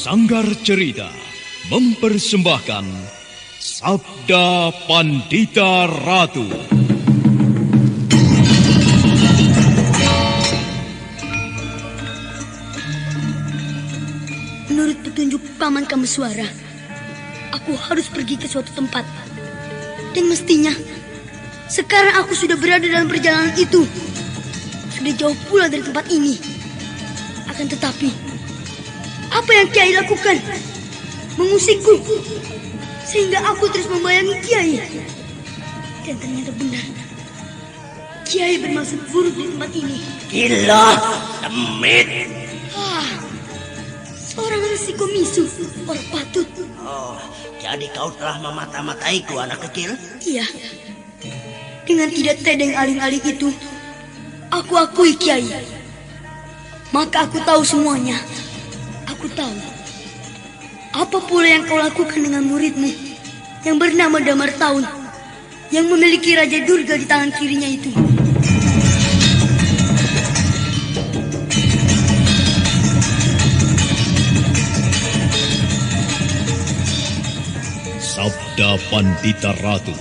Sanggar Cerita mempersembahkan Sabda Pandita Ratu. Menurut petunjuk Paman Kameswara, aku harus pergi ke suatu tempat. Dan mestinya, sekarang aku sudah berada dalam perjalanan itu. Sudah jauh pula dari tempat ini. Akan tetapi, apa yang Kiai lakukan? Mengusikku, sehingga aku terus membayangi Kiai. Dan ternyata benar, Kiai bermaksud buruk di tempat ini. Gila, demit. Seorang resiko misu, orang patut. Oh, jadi kau telah memata-mataiku, anak kecil? Iya. Dengan tidak tedeng aling-aling itu, aku akui Kiai. Maka aku tahu semuanya. Aku tahu. Apa pula yang kau lakukan dengan muridmu yang bernama Damar Taun, yang memiliki Raja Durga di tangan kirinya itu? Sabda Pandita Ratu,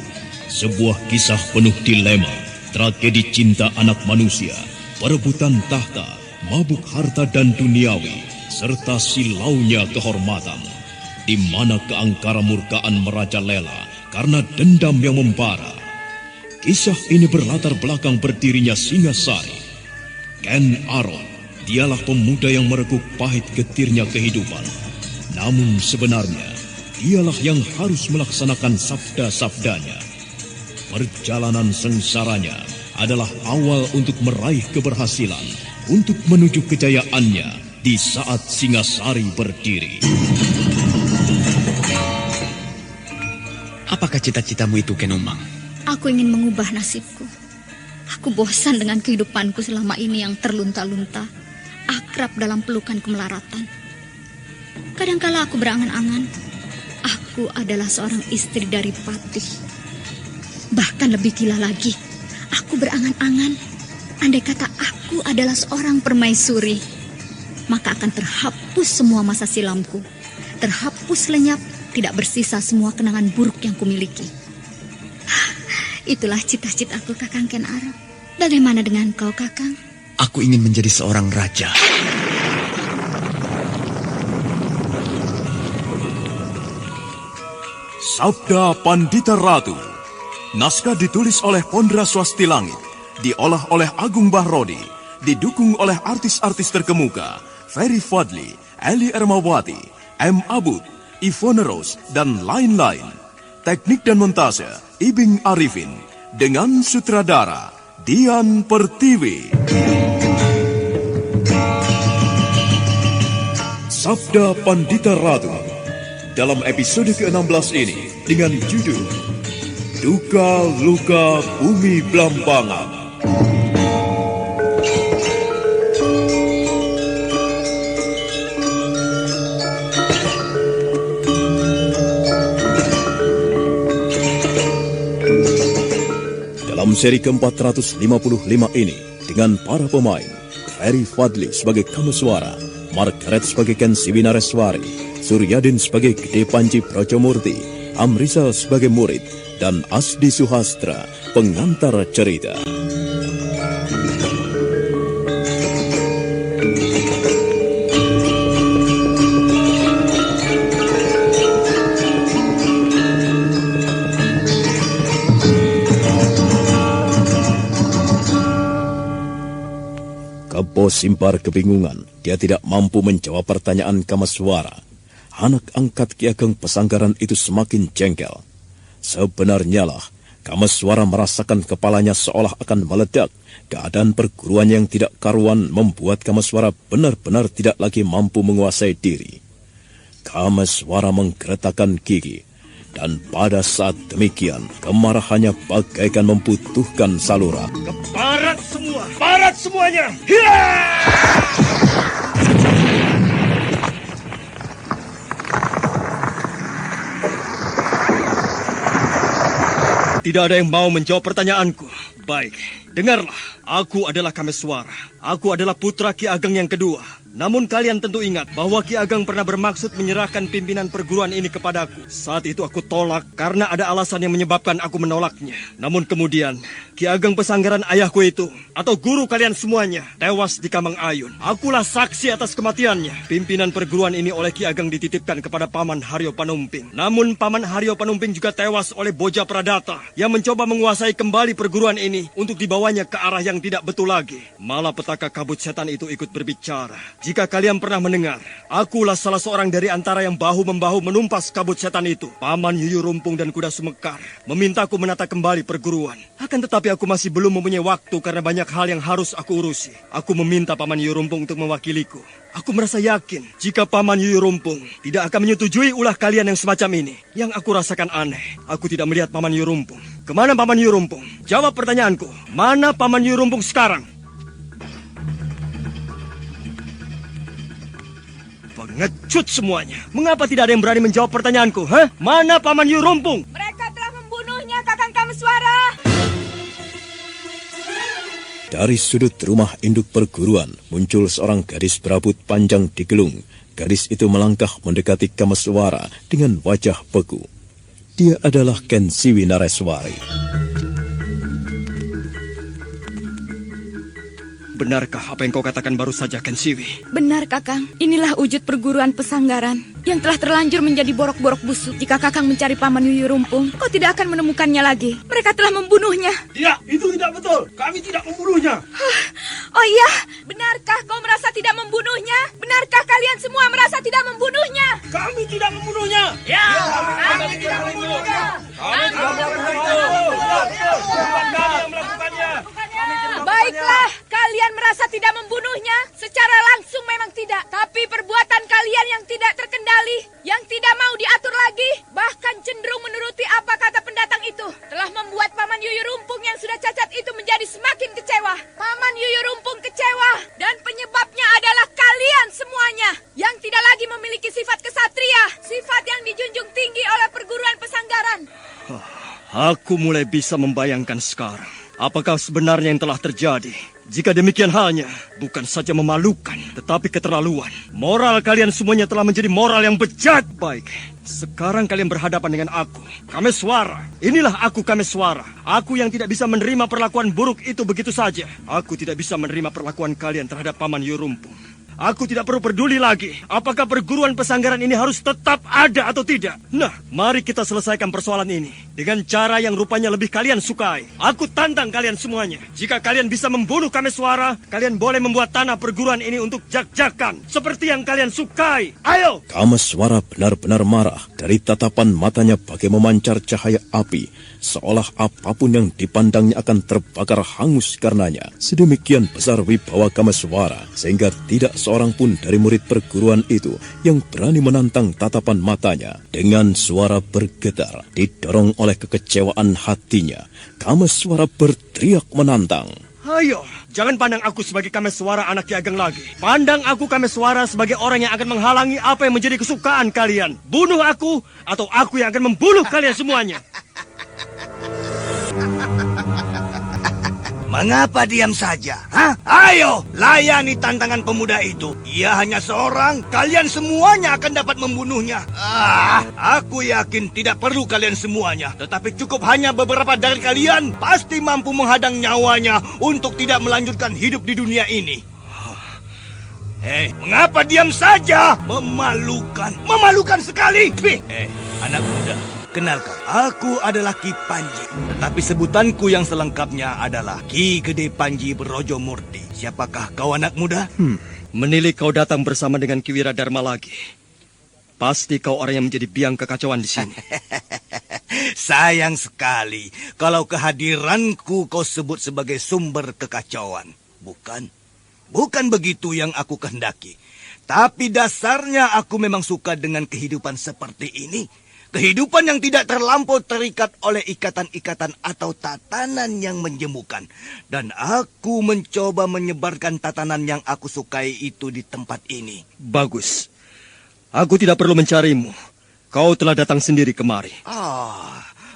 sebuah kisah penuh dilema, tragedi cinta anak manusia, perebutan tahta, mabuk harta dan duniawi, serta silaunya kehormatan, di mana keangkara murkaan merajalela karena dendam yang membara. Kisah ini berlatar belakang berdirinya Singasari. Ken Arok, dialah pemuda yang merekuk pahit getirnya kehidupan. Namun sebenarnya, dialah yang harus melaksanakan sabda-sabdanya. Perjalanan sengsaranya adalah awal untuk meraih keberhasilan, untuk menuju kejayaannya di saat Singasari berdiri. Apakah cita-citamu itu, Ken Umang? Aku ingin mengubah nasibku. Aku bosan dengan kehidupanku selama ini yang terlunta-lunta, akrab dalam pelukan kemelaratan. Kadangkala aku berangan-angan, aku adalah seorang istri dari Patih. Bahkan lebih gila lagi, aku berangan-angan, andai kata aku adalah seorang permaisuri, maka akan terhapus semua masa silamku. Terhapus lenyap, tidak bersisa semua kenangan buruk yang kumiliki. Itulah cita-citaku, Kakang Ken Arok. Bagaimana dengan kau, Kakang? Aku ingin menjadi seorang raja. Sabda Pandita Ratu. Naskah ditulis oleh Pondra Swasti Langit, diolah oleh Agung Bahrodi, didukung oleh artis-artis terkemuka Ferry Fadli, Eli Ermawati, M. Abud, Ivone Rose, dan lain-lain. Teknik dan montase Ibing Arifin, dengan sutradara Dian Pertiwi. Sabda Pandita Ratu dalam episode ke-16 ini dengan judul Duka Luka Bumi Blambangan. Dalam seri ke-455 ini, dengan para pemain, Ferry Fadli sebagai Kameswara, Margaret sebagai Ken Siwinareswari, Suryadin sebagai Gede Panji Brojomurti, Amrisal sebagai murid, dan Asdi Suhastra, pengantar cerita. Kebo Simpar kebingungan. Dia tidak mampu menjawab pertanyaan Kameswara. Anak angkat Ki Ageng Pesanggaran itu semakin jengkel. Sebenarnya lah, Kameswara merasakan kepalanya seolah akan meledak. Keadaan perguruan yang tidak karuan membuat Kameswara benar-benar tidak lagi mampu menguasai diri. Kameswara menggeretakkan gigi. Dan pada saat demikian, kemarahannya bagaikan membutuhkan saluran. Ke barat semua! Barat semuanya! Hiya! Tidak ada yang mau menjawab pertanyaanku. Baik, dengarlah. Aku adalah Kameswara. Aku adalah putra Ki Ageng yang kedua. Namun kalian tentu ingat bahwa Ki Ageng pernah bermaksud menyerahkan pimpinan perguruan ini kepadaku. Saat itu aku tolak karena ada alasan yang menyebabkan aku menolaknya. Namun kemudian Ki Ageng Pesanggaran ayahku itu, atau guru kalian semuanya, tewas di Kamang Ayun. Akulah saksi atas kematiannya. Pimpinan perguruan ini oleh Ki Ageng dititipkan kepada Paman Haryo Panumping. Namun Paman Haryo Panumping juga tewas oleh Boja Pradata yang mencoba menguasai kembali perguruan ini untuk dibawanya ke arah yang tidak betul lagi. Malapetaka kabut setan itu ikut berbicara. Jika kalian pernah mendengar, akulah salah seorang dari antara yang bahu-membahu menumpas kabut setan itu. Paman Yuyu Rumpung dan Kuda Sumekar memintaku menata kembali perguruan. Akan tetapi aku masih belum mempunyai waktu karena banyak hal yang harus aku urusi. Aku meminta Paman Yuyu Rumpung untuk mewakiliku. Aku merasa yakin jika Paman Yuyu Rumpung tidak akan menyetujui ulah kalian yang semacam ini. Yang aku rasakan aneh, aku tidak melihat Paman Yuyu Rumpung. Kemana Paman Yuyu Rumpung? Jawab pertanyaanku. Mana Paman Yuyu Rumpung sekarang? Pengecut semuanya. Mengapa tidak ada yang berani menjawab pertanyaanku? Hah? Mana Paman Yuyu Rumpung? Mereka telah membunuhnya, Kakang Kameswara. Dari sudut rumah induk perguruan muncul seorang gadis berambut panjang digelung. Gadis itu melangkah mendekati Kameswara dengan wajah beku. Dia adalah Ken Siwi Nareswari. Benarkah apa yang kau katakan baru saja, Ken Siwi? Benar, Kakang. Inilah wujud perguruan Pesanggaran yang telah terlanjur menjadi borok-borok busuk. Jika Kakang mencari Paman Yuyu Rumpung, kau tidak akan menemukannya lagi. Mereka telah membunuhnya. Tidak, itu tidak betul. Kami tidak membunuhnya. Oh iya, benarkah kau merasa tidak membunuhnya? Benarkah kalian semua merasa tidak membunuhnya? Kami tidak membunuhnya. Ya, kami tidak membunuhnya. Kami tidak membunuhnya. Baiklah, kalian merasa tidak membunuhnya? Secara langsung memang tidak. Tapi perbuatan kalian yang tidak terkendali, yang tidak mau diatur lagi, bahkan cenderung menuruti apa kata pendatang itu, telah membuat Paman Yuyu Rumpung yang sudah cacat itu menjadi semakin kecewa. Paman Yuyu Rumpung kecewa, dan penyebabnya adalah kalian semuanya, yang tidak lagi memiliki sifat kesatria, sifat yang dijunjung tinggi oleh perguruan Pesanggaran. Aku mulai bisa membayangkan sekarang apakah sebenarnya yang telah terjadi. Jika demikian halnya, bukan saja memalukan, tetapi keterlaluan. Moral kalian semuanya telah menjadi moral yang bejat. Baik, sekarang kalian berhadapan dengan aku, Kameswara. Inilah aku, Kameswara. Aku yang tidak bisa menerima perlakuan buruk itu begitu saja. Aku tidak bisa menerima perlakuan kalian terhadap Paman Yuyu Rumpung. Aku tidak perlu peduli lagi apakah perguruan Pesanggaran ini harus tetap ada atau tidak. Nah, mari kita selesaikan persoalan ini dengan cara yang rupanya lebih kalian sukai. Aku tantang kalian semuanya. Jika kalian bisa membunuh Kameswara, kalian boleh membuat tanah perguruan ini untuk jak-jakan seperti yang kalian sukai. Ayo! Kameswara benar-benar marah. Dari tatapan matanya bagai memancar cahaya api, seolah apapun yang dipandangnya akan terbakar hangus karenanya. Sedemikian besar wibawa Kameswara sehingga tidak seorang pun dari murid perguruan itu yang berani menantang tatapan matanya. Dengan suara bergetar, didorong oleh kekecewaan hatinya, Kameswara berteriak menantang. Ayo, jangan pandang aku sebagai Kameswara anak Ki Ageng lagi. Pandang aku Kameswara sebagai orang yang akan menghalangi apa yang menjadi kesukaan kalian. Bunuh aku, atau aku yang akan membunuh kalian semuanya. Mengapa diam saja? Hah? Ayo, layani tantangan pemuda itu. Ia hanya seorang, kalian semuanya akan dapat membunuhnya. Aku yakin tidak perlu kalian semuanya. Tetapi cukup hanya beberapa dari kalian pasti mampu menghadang nyawanya untuk tidak melanjutkan hidup di dunia ini. Hei, mengapa diam saja? Memalukan. Memalukan sekali. Anak muda. Kenalkan, aku adalah Ki Panji. Tetapi sebutanku yang selengkapnya adalah Ki Gede Panji Brojo Murti. Siapakah kau anak muda? Menilik kau datang bersama dengan Ki Wiradharma lagi. Pasti kau orang yang menjadi biang kekacauan di sini. Sayang sekali kalau kehadiranku kau sebut sebagai sumber kekacauan. Bukan. Bukan begitu yang aku kehendaki. Tapi dasarnya aku memang suka dengan kehidupan seperti ini. Kehidupan yang tidak terlampau terikat oleh ikatan-ikatan atau tatanan yang menjemukan. Dan aku mencoba menyebarkan tatanan yang aku sukai itu di tempat ini. Bagus. Aku tidak perlu mencarimu. Kau telah datang sendiri kemari.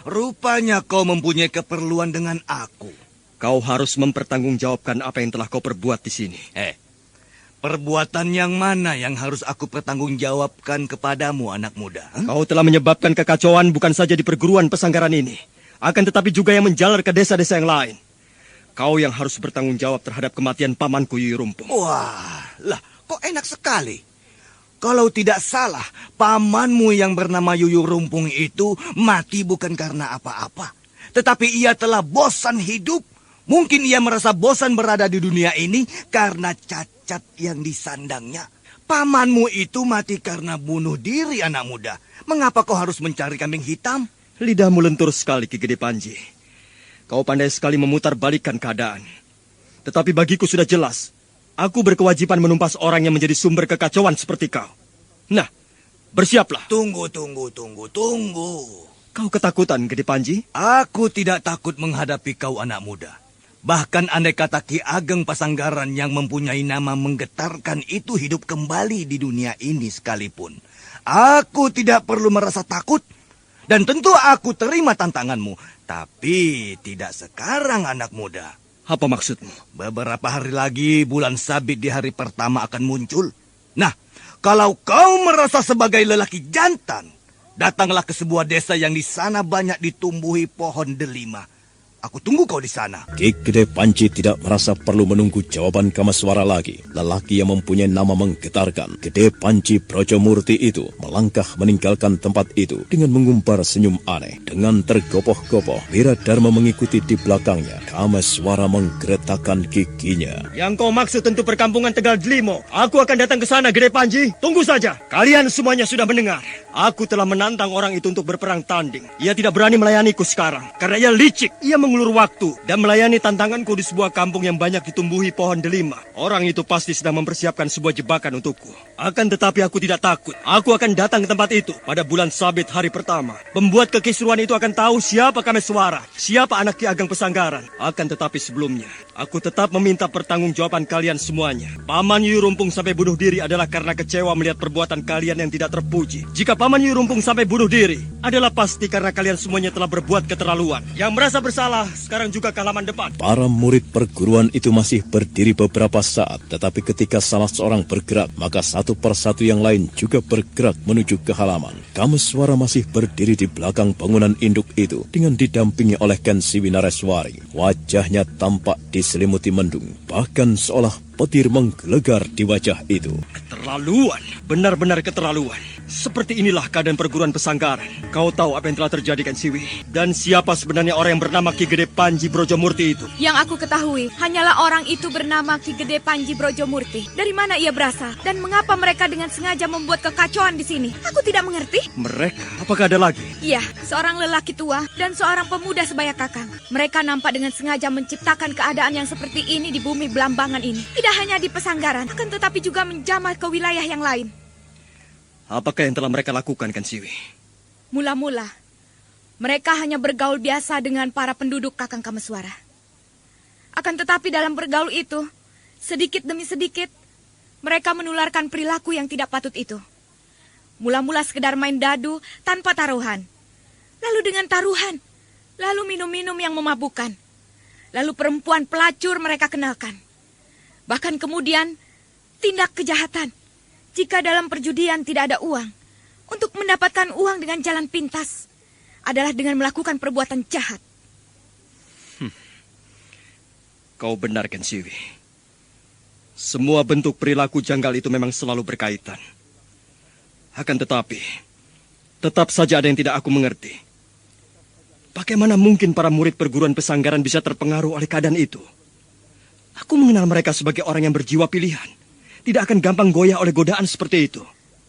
Rupanya kau mempunyai keperluan dengan aku. Kau harus mempertanggungjawabkan apa yang telah kau perbuat di sini. Perbuatan yang mana yang harus aku pertanggungjawabkan kepadamu, anak muda? Kau telah menyebabkan kekacauan bukan saja di perguruan pesanggaran ini, akan tetapi juga yang menjalar ke desa-desa yang lain. Kau yang harus bertanggung jawab terhadap kematian pamanku Yuyu Rumpung. Wah, lah kok enak sekali. Kalau tidak salah, pamanmu yang bernama Yuyu Rumpung itu mati bukan karena apa-apa. Tetapi ia telah bosan hidup. Mungkin ia merasa bosan berada di dunia ini karena cacat yang disandangnya. Pamanmu itu mati karena bunuh diri, anak muda. Mengapa kau harus mencari kambing hitam? Lidahmu lentur sekali, Ki Gede Panji. Kau pandai sekali memutarbalikkan keadaan. Tetapi bagiku sudah jelas, aku berkewajiban menumpas orang yang menjadi sumber kekacauan seperti kau. Nah, bersiaplah. Tunggu. Kau ketakutan, Gede Panji? Aku tidak takut menghadapi kau, anak muda. Bahkan andai kata Ki Ageng Pasanggaran yang mempunyai nama menggetarkan itu hidup kembali di dunia ini sekalipun, aku tidak perlu merasa takut. Dan tentu aku terima tantanganmu. Tapi tidak sekarang, anak muda. Apa maksudmu? Beberapa hari lagi bulan sabit di hari pertama akan muncul. Nah, kalau kau merasa sebagai lelaki jantan, datanglah ke sebuah desa yang di sana banyak ditumbuhi pohon delima. Aku tunggu kau di sana. Ki Gede Panji tidak merasa perlu menunggu jawaban Kameswara lagi. Lelaki yang mempunyai nama menggetarkan, Gede Panji Brojomurti itu melangkah meninggalkan tempat itu dengan mengumbar senyum aneh. Dengan tergopoh-gopoh, Wiradharma mengikuti di belakangnya. Kameswara menggeretakkan giginya. Yang kau maksud tentu perkampungan Tegal Delimo. Aku akan datang ke sana, Gede Panji. Tunggu saja. Kalian semuanya sudah mendengar. Aku telah menantang orang itu untuk berperang tanding. Ia tidak berani melayaniku sekarang karena ia licik. Ia mengulur waktu dan melayani tantanganku di sebuah kampung yang banyak ditumbuhi pohon delima. Orang itu pasti sedang mempersiapkan sebuah jebakan untukku. Akan tetapi aku tidak takut. Aku akan datang ke tempat itu pada bulan sabit hari pertama. Pembuat kekisruan itu akan tahu siapa Kameswara, siapa anak Ki Ageng Pesanggaran. Akan tetapi sebelumnya, aku tetap meminta pertanggungjawaban kalian semuanya. Paman Yuyu Rumpung sampai bunuh diri adalah karena kecewa melihat perbuatan kalian yang tidak terpuji. Jika Paman Yuyu Rumpung sampai bunuh diri, adalah pasti karena kalian semuanya telah berbuat keterlaluan. Yang merasa bersalah sekarang juga ke halaman depan. Para murid perguruan itu masih berdiri beberapa saat, tetapi ketika salah seorang bergerak, maka satu persatu yang lain juga bergerak menuju ke halaman. Kameswara masih berdiri di belakang bangunan induk itu dengan didampingi oleh Ken Siwinareswari. Wajahnya tampak diselimuti mendung, bahkan seolah petir menggelegar di wajah itu. Keterlaluan, benar-benar keterlaluan. Seperti inilah keadaan perguruan pesanggaran. Kau tahu apa yang telah terjadi, Kan Siwi? Dan siapa sebenarnya orang yang bernama Ki Gede Panji Brojomurti itu? Yang aku ketahui, hanyalah orang itu bernama Ki Gede Panji Brojomurti. Dari mana ia berasal? Dan mengapa mereka dengan sengaja membuat kekacauan di sini? Aku tidak mengerti. Mereka? Apakah ada lagi? Iya, seorang lelaki tua dan seorang pemuda sebaya kakang. Mereka nampak dengan sengaja menciptakan keadaan yang seperti ini di bumi Belambangan ini. Tidak hanya di pesanggaran, akan tetapi juga menjamah ke wilayah yang lain. Apakah yang telah mereka lakukan, Kan Siwi? Mula-mula, mereka hanya bergaul biasa dengan para penduduk Kakang Kameswara. Akan tetapi dalam bergaul itu, sedikit demi sedikit, mereka menularkan perilaku yang tidak patut itu. Mula-mula sekedar main dadu tanpa taruhan. Lalu dengan taruhan, lalu minum-minum yang memabukkan. Lalu perempuan pelacur mereka kenalkan. Bahkan kemudian, tindak kejahatan. Jika dalam perjudian tidak ada uang, untuk mendapatkan uang dengan jalan pintas adalah dengan melakukan perbuatan jahat. Kau benar, Kan Siwi. Semua bentuk perilaku janggal itu memang selalu berkaitan. Akan tetapi, tetap saja ada yang tidak aku mengerti. Bagaimana mungkin para murid perguruan pesanggaran bisa terpengaruh oleh keadaan itu? Aku mengenal mereka sebagai orang yang berjiwa pilihan. Tidak akan gampang goyah oleh godaan seperti itu.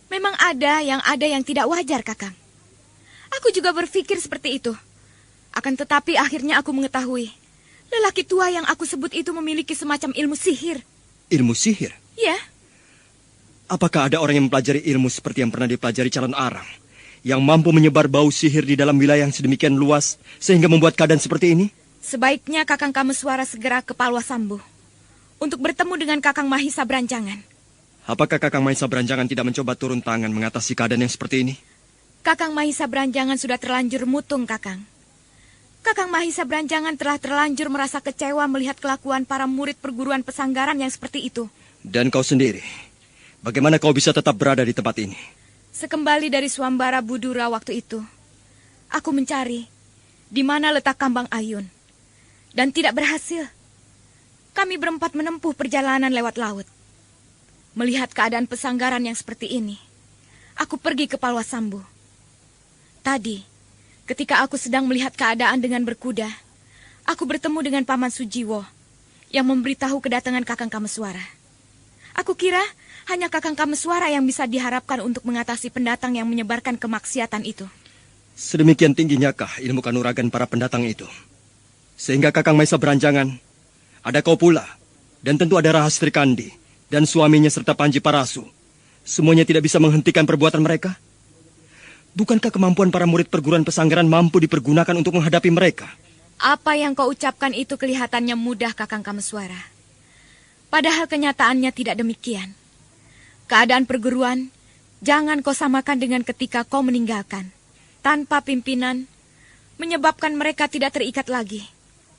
Memang ada yang tidak wajar, Kakang. Aku juga berpikir seperti itu. Akan tetapi akhirnya aku mengetahui, lelaki tua yang aku sebut itu memiliki semacam ilmu sihir. Ilmu sihir? Ya. Apakah ada orang yang mempelajari ilmu seperti yang pernah dipelajari calon arang, yang mampu menyebar bau sihir di dalam wilayah yang sedemikian luas, sehingga membuat keadaan seperti ini? Sebaiknya Kakang Kameswara segera ke Palwasambu untuk bertemu dengan Kakang Mahisa Branjangan. Apakah Kakang Mahisa Branjangan tidak mencoba turun tangan mengatasi keadaan yang seperti ini? Kakang Mahisa Branjangan sudah terlanjur mutung, Kakang. Kakang Mahisa Branjangan telah terlanjur merasa kecewa melihat kelakuan para murid perguruan pesanggaran yang seperti itu. Dan kau sendiri, bagaimana kau bisa tetap berada di tempat ini? Sekembali dari Swambara Budura waktu itu, aku mencari di mana letak Kambang Ayun. Dan tidak berhasil. Kami berempat menempuh perjalanan lewat laut. Melihat keadaan pesanggaran yang seperti ini, aku pergi ke Palwasambu. Tadi, ketika aku sedang melihat keadaan dengan berkuda, aku bertemu dengan Paman Sujiwo yang memberitahu kedatangan Kakang Kameswara. Aku kira hanya Kakang Kameswara yang bisa diharapkan untuk mengatasi pendatang yang menyebarkan kemaksiatan itu. Sedemikian tingginyakah ilmu kanuragan para pendatang itu? Sehingga Kakang Maesa Beranjangan, ada kau pula, dan tentu ada Rahastri Kandi, dan suaminya serta Panji Parasu. Semuanya tidak bisa menghentikan perbuatan mereka? Bukankah kemampuan para murid perguruan pesanggaran mampu dipergunakan untuk menghadapi mereka? Apa yang kau ucapkan itu kelihatannya mudah, Kakang Kameswara. Padahal kenyataannya tidak demikian. Keadaan perguruan jangan kau samakan dengan ketika kau meninggalkan. Tanpa pimpinan, menyebabkan mereka tidak terikat lagi.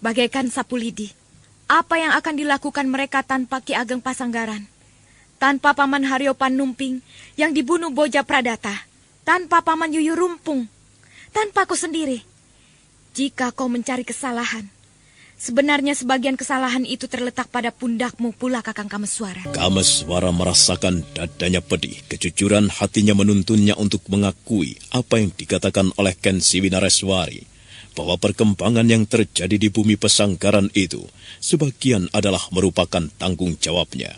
Bagaikan sapu lidi. Apa yang akan dilakukan mereka tanpa Ki Ageng Pasanggaran? Tanpa Paman Haryo Panumping yang dibunuh Boja Pradata? Tanpa Paman Yuyu Rumpung? Tanpa kau sendiri? Jika kau mencari kesalahan, sebenarnya sebagian kesalahan itu terletak pada pundakmu pula, Kakang Kameswara. Kameswara merasakan dadanya pedih. Kejujuran hatinya menuntunnya untuk mengakui apa yang dikatakan oleh Ken Siwinareswari, bahwa perkembangan yang terjadi di bumi pesanggaran itu sebagian adalah merupakan tanggung jawabnya.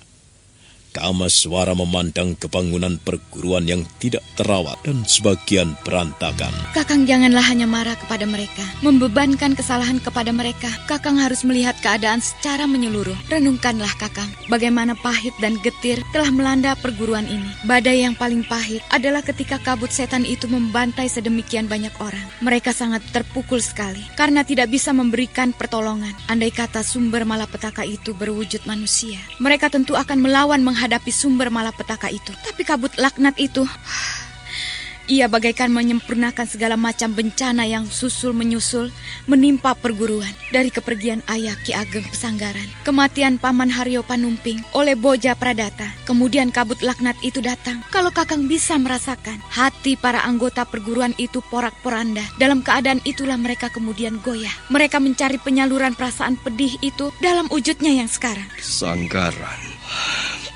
Kameswara memandang kebangunan perguruan yang tidak terawat dan sebagian berantakan. Kakang janganlah hanya marah kepada mereka, membebankan kesalahan kepada mereka. Kakang harus melihat keadaan secara menyeluruh. Renungkanlah Kakang, bagaimana pahit dan getir telah melanda perguruan ini. Badai yang paling pahit adalah ketika kabut setan itu membantai sedemikian banyak orang. Mereka sangat terpukul sekali karena tidak bisa memberikan pertolongan. Andai kata sumber malapetaka itu berwujud manusia, mereka tentu akan melawan menghadapi sumber malapetaka itu. Tapi kabut laknat itu, ia bagaikan menyempurnakan segala macam bencana yang susul-menyusul menimpa perguruan. Dari kepergian ayah Ki Ageng Pesanggaran, kematian Paman Haryo Panumping oleh Boja Pradata, kemudian kabut laknat itu datang. Kalau Kakang bisa merasakan, hati para anggota perguruan itu porak-poranda. Dalam keadaan itulah mereka kemudian goyah. Mereka mencari penyaluran perasaan pedih itu dalam wujudnya yang sekarang. Sanggaran,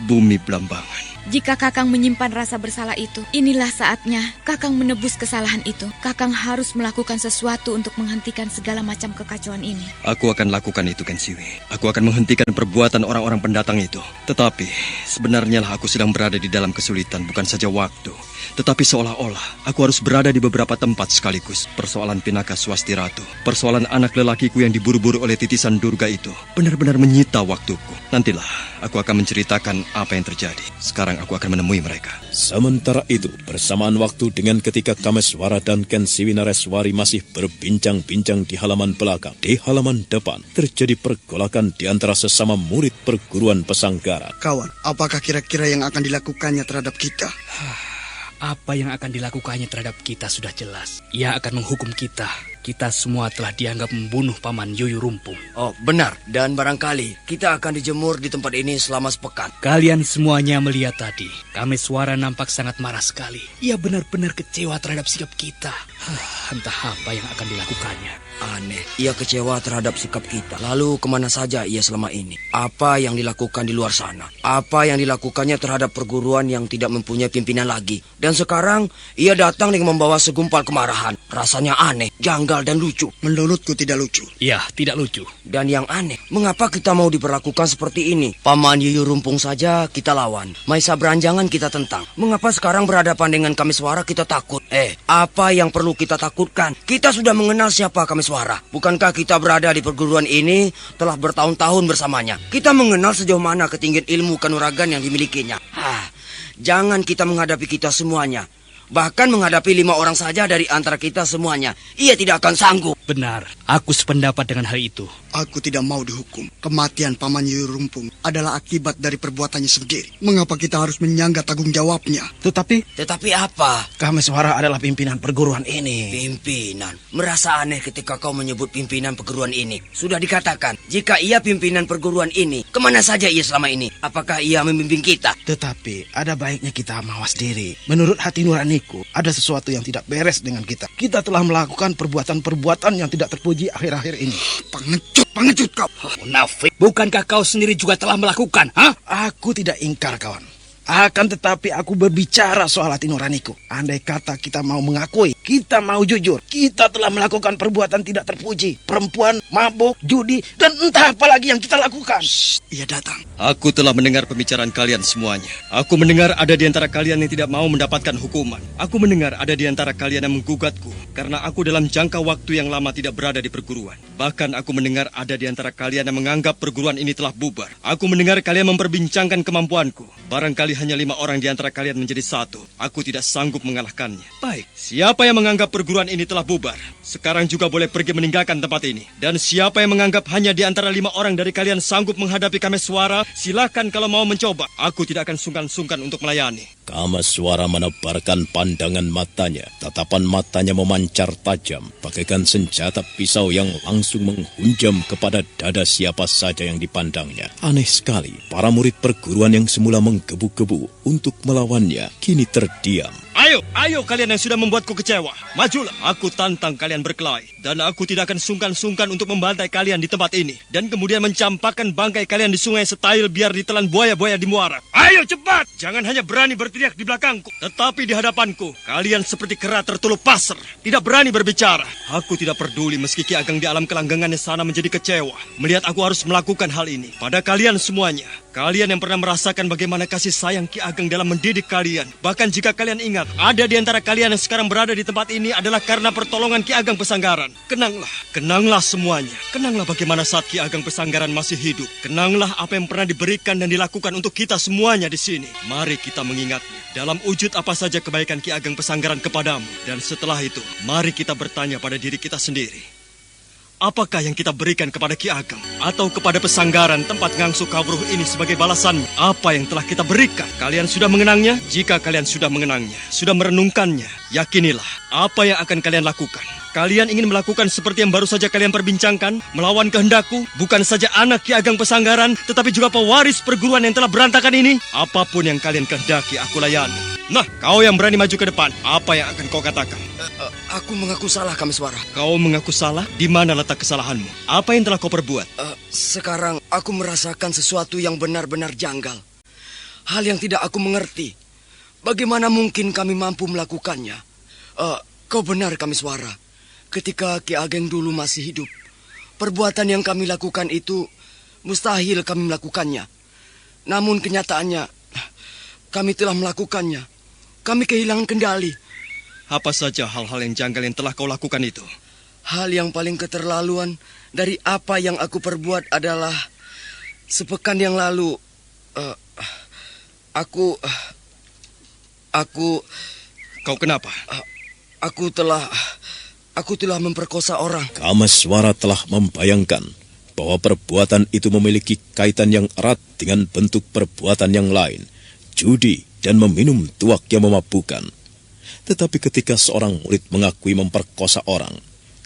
bumi Belambangan. Jika Kakang menyimpan rasa bersalah itu, inilah saatnya Kakang menebus kesalahan itu. Kakang harus melakukan sesuatu untuk menghentikan segala macam kekacauan ini. Aku akan lakukan itu, Ken Siwi. Aku akan menghentikan perbuatan orang-orang pendatang itu. Tetapi, sebenarnya lah aku sedang berada di dalam kesulitan, bukan saja waktu. Tetapi seolah-olah aku harus berada di beberapa tempat sekaligus. Persoalan Pinaka Swasti Ratu, persoalan anak lelakiku yang diburu-buru oleh titisan Durga itu, benar-benar menyita waktuku. Nantilah aku akan menceritakan apa yang terjadi. Sekarang aku akan menemui mereka. Sementara itu, bersamaan waktu dengan ketika Kameswara dan Ken Siwinareswari masih berbincang-bincang di halaman belakang, di halaman depan terjadi pergolakan di antara sesama murid perguruan pesanggaran. Kawan, apakah kira-kira yang akan dilakukannya terhadap kita? Apa yang akan dilakukannya terhadap kita sudah jelas. Ia akan menghukum kita. Kita semua telah dianggap membunuh Paman Yuyu Rumpung. Oh, benar. Dan barangkali kita akan dijemur di tempat ini selama sepekan. Kalian semuanya melihat tadi. Kameswara nampak sangat marah sekali. Ia benar-benar kecewa terhadap sikap kita. Entah apa yang akan dilakukannya. Aneh, ia kecewa terhadap sikap kita. Lalu kemana saja ia selama ini? Apa yang dilakukan di luar sana? Apa yang dilakukannya terhadap perguruan yang tidak mempunyai pimpinan lagi? Dan sekarang ia datang dengan membawa segumpal kemarahan. Rasanya aneh, janggal dan lucu. Menurutku tidak lucu. Ya, tidak lucu. Dan yang aneh, mengapa kita mau diperlakukan seperti ini? Paman Yuyu Rumpung saja kita lawan. Maesa Beranjangan kita tentang. Mengapa sekarang berhadapan dengan Kameswara kita takut? Apa yang perlu kita takutkan? Kita sudah mengenal siapa Kameswara. Bukankah kita berada di perguruan ini telah bertahun-tahun bersamanya? Kita mengenal sejauh mana ketinggian ilmu kanuragan yang dimilikinya. Jangan kita menghadapi kita semuanya. Bahkan menghadapi 5 orang saja dari antara kita semuanya, ia tidak akan sanggup. Benar, aku sependapat dengan hal itu. Aku tidak mau dihukum. Kematian Paman Nyi Rumpung adalah akibat dari perbuatannya sendiri. Mengapa kita harus menyangga tanggung jawabnya? Tetapi apa? Kameswara adalah pimpinan perguruan ini. Pimpinan. Merasa aneh ketika kau menyebut pimpinan perguruan ini. Sudah dikatakan, jika ia pimpinan perguruan ini, kemana saja ia selama ini? Apakah ia membimbing kita? Tetapi ada baiknya kita mawas diri. Menurut hati nuraniku, ada sesuatu yang tidak beres dengan kita. Kita telah melakukan perbuatan-perbuatan yang tidak terpuji akhir-akhir ini. Pengecut kau. Munafik, bukankah kau sendiri juga telah melakukan? Aku tidak ingkar, kawan. Akan tetapi aku berbicara soal hati nuraniku. Andai kata kita mau mengakui, kita mau jujur, kita telah melakukan perbuatan tidak terpuji. Perempuan, mabuk, judi, dan entah apa lagi yang kita lakukan. Ia datang. Aku telah mendengar pembicaraan kalian semuanya. Aku mendengar ada di antara kalian yang tidak mau mendapatkan hukuman. Aku mendengar ada di antara kalian yang menggugatku karena aku dalam jangka waktu yang lama tidak berada di perguruan. Bahkan aku mendengar ada di antara kalian yang menganggap perguruan ini telah bubar. Aku mendengar kalian memperbincangkan kemampuanku. Barangkali hanya 5 orang di antara kalian menjadi satu. Aku tidak sanggup mengalahkannya. Baik, siapa yang menganggap perguruan ini telah bubar, sekarang juga boleh pergi meninggalkan tempat ini. Dan siapa yang menganggap hanya di antara 5 orang dari kalian sanggup menghadapi Kameswara, silakan kalau mau mencoba. Aku tidak akan sungkan-sungkan untuk melayani. Kameswara menebarkan pandangan matanya. Tatapan matanya memancar tajam, bagaikan senjata pisau yang langsung menghunjam kepada dada siapa saja yang dipandangnya. Aneh sekali, para murid perguruan yang semula menggebu-gebu untuk melawannya, kini terdiam. Ayo kalian yang sudah membuatku kecewa. Majulah, aku tantang kalian berkelahi. Dan aku tidak akan sungkan-sungkan untuk membantai kalian di tempat ini. Dan kemudian mencampakkan bangkai kalian di sungai Setail biar ditelan buaya-buaya di muara. Ayo cepat! Jangan hanya berani berteriak di belakangku, tetapi di hadapanku, kalian seperti kera tertulup pasir. Tidak berani berbicara. Aku tidak peduli meski Ki Ageng di alam kelanggengannya sana menjadi kecewa melihat aku harus melakukan hal ini. Pada kalian semuanya, kalian yang pernah merasakan bagaimana kasih sayang Ki Ageng dalam mendidik kalian. Bahkan jika kalian ingat, ada di antara kalian yang sekarang berada di tempat ini adalah karena pertolongan Ki Ageng Pesanggaran. Kenanglah semuanya. Kenanglah bagaimana saat Ki Ageng Pesanggaran masih hidup. Kenanglah apa yang pernah diberikan dan dilakukan untuk kita semuanya di sini. Mari kita mengingatnya. Dalam wujud apa saja kebaikan Ki Ageng Pesanggaran kepadamu. Dan setelah itu, mari kita bertanya pada diri kita sendiri. Apakah yang kita berikan kepada Ki Ageng atau kepada Pesanggaran tempat ngangsu kawruh ini sebagai balasannya? Apa yang telah kita berikan? Kalian sudah mengenangnya? Jika kalian sudah mengenangnya, sudah merenungkannya, yakinilah apa yang akan kalian lakukan. Kalian ingin melakukan seperti yang baru saja kalian perbincangkan, melawan kehendakku, bukan saja anak Ki Ageng Pesanggaran, tetapi juga pewaris perguruan yang telah berantakan ini. Apapun yang kalian kehendaki, aku layani. Nah, kau yang berani maju ke depan, apa yang akan kau katakan? Aku mengaku salah, Kameswara. Kau mengaku salah? Di mana letak kesalahanmu? Apa yang telah kau perbuat? Sekarang aku merasakan sesuatu yang benar-benar janggal. Hal yang tidak aku mengerti. Bagaimana mungkin kami mampu melakukannya? Kau benar, Kameswara. Ketika Ki Ageng dulu masih hidup, perbuatan yang kami lakukan itu mustahil kami melakukannya. Namun kenyataannya, kami telah melakukannya. Kami kehilangan kendali. Apa saja hal-hal yang janggal yang telah kau lakukan itu? Hal yang paling keterlaluan dari apa yang aku perbuat adalah sepekan yang lalu aku Kau kenapa? Aku telah memperkosa orang. Kameswara telah membayangkan bahwa perbuatan itu memiliki kaitan yang erat dengan bentuk perbuatan yang lain, judi dan meminum tuak yang memabukkan. Tetapi ketika seorang murid mengakui memperkosa orang,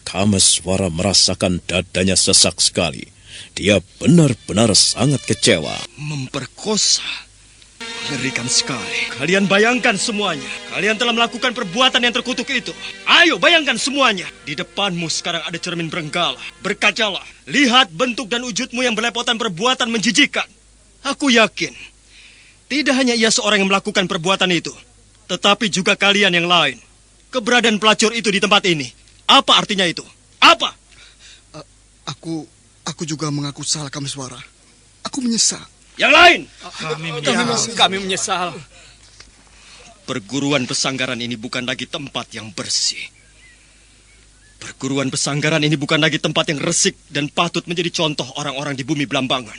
Kameswara merasakan dadanya sesak sekali. Dia benar-benar sangat kecewa. Memperkosa? Mengerikan sekali. Kalian bayangkan semuanya. Kalian telah melakukan perbuatan yang terkutuk itu. Ayo bayangkan semuanya. Di depanmu sekarang ada cermin berenggala. Berkacalah. Lihat bentuk dan wujudmu yang berlepotan perbuatan menjijikan. Aku yakin, tidak hanya ia seorang yang melakukan perbuatan itu, tetapi juga kalian yang lain. Keberadaan pelacur itu di tempat ini, apa artinya itu? Apa? Aku juga mengaku salah, Kameswara. Aku menyesal. Yang lain? Kami menyesal. Perguruan Pesanggaran ini bukan lagi tempat yang bersih. Perguruan Pesanggaran ini bukan lagi tempat yang resik dan patut menjadi contoh orang-orang di bumi Blambangan.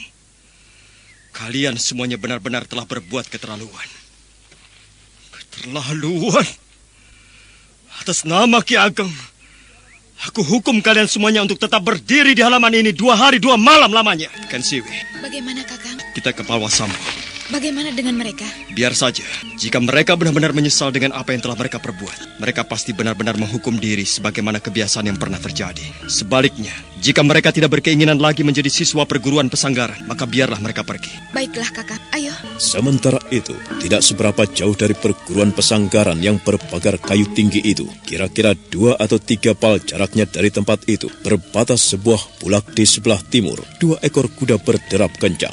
Kalian semuanya benar-benar telah berbuat keterlaluan. Keterlaluan? Atas nama Ki Ageng, Aku hukum kalian semuanya untuk tetap berdiri di halaman ini 2 hari 2 malam lamanya. Kensiwi, Bagaimana, Kakang? kita ke Palwasambo. Bagaimana dengan mereka? Biar saja, jika mereka benar-benar menyesal dengan apa yang telah mereka perbuat, mereka pasti benar-benar menghukum diri sebagaimana kebiasaan yang pernah terjadi. Sebaliknya, jika mereka tidak berkeinginan lagi menjadi siswa perguruan pesanggaran, maka biarlah mereka pergi. Baiklah, Kakang. Ayo. Sementara itu, tidak seberapa jauh dari perguruan pesanggaran yang berpagar kayu tinggi itu, kira-kira 2 atau 3 pal jaraknya dari tempat itu, berbatas sebuah bulak di sebelah timur. 2 ekor kuda berderap kencang.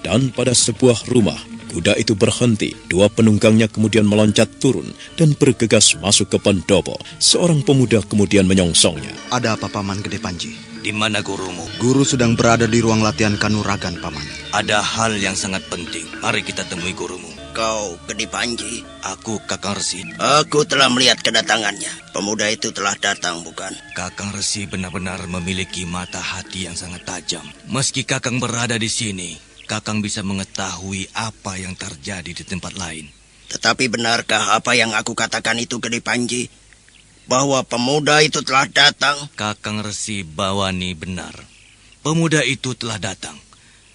Dan pada sebuah rumah, kuda itu berhenti. 2 penunggangnya kemudian meloncat turun dan bergegas masuk ke pendopo. Seorang pemuda kemudian menyongsongnya. Ada apa, Paman Gede Panji? Di mana gurumu? Guru sedang berada di ruang latihan kanuragan, Paman. Ada hal yang sangat penting. Mari kita temui gurumu. Kau Gede Panji? Aku Kakang Resi. Aku telah melihat kedatangannya. Pemuda itu telah datang, bukan? Kakang Resi benar-benar memiliki mata hati yang sangat tajam. Meski Kakang berada di sini, Kakang bisa mengetahui apa yang terjadi di tempat lain. Tetapi benarkah apa yang aku katakan itu, Gede Panji? Bahwa pemuda itu telah datang? Kakang Resi Bawani benar. Pemuda itu telah datang.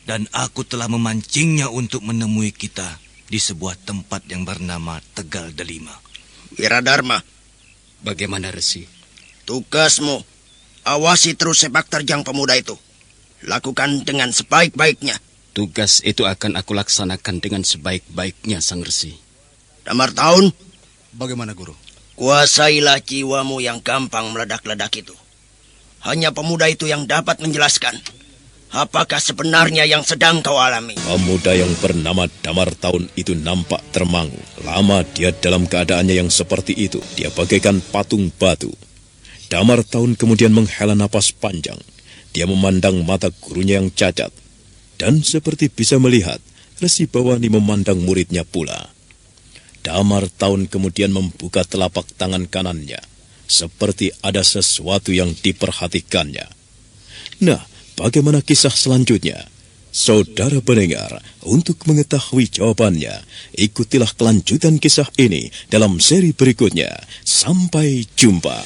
Dan aku telah memancingnya untuk menemui kita di sebuah tempat yang bernama Tegal Delima. Wiradharma, Bagaimana, Resi? tugasmu, awasi terus sepak terjang pemuda itu. Lakukan dengan sebaik-baiknya. Tugas itu akan aku laksanakan dengan sebaik-baiknya, Sang Resi. Damar Tahun, Bagaimana, Guru? kuasailah jiwamu yang gampang meledak-ledak itu. Hanya pemuda itu yang dapat menjelaskan apakah sebenarnya yang sedang kau alami. Pemuda yang bernama Damar Tahun itu nampak termangu. Lama dia dalam keadaannya yang seperti itu. Dia bagaikan patung batu. Damar Tahun kemudian menghela napas panjang. Dia memandang mata gurunya yang cacat. Dan seperti bisa melihat, Resi Bawani memandang muridnya pula. Damar Tahun kemudian membuka telapak tangan kanannya, seperti ada sesuatu yang diperhatikannya. Nah, bagaimana kisah selanjutnya? Saudara pendengar, untuk mengetahui jawabannya, ikutilah kelanjutan kisah ini dalam seri berikutnya. Sampai jumpa.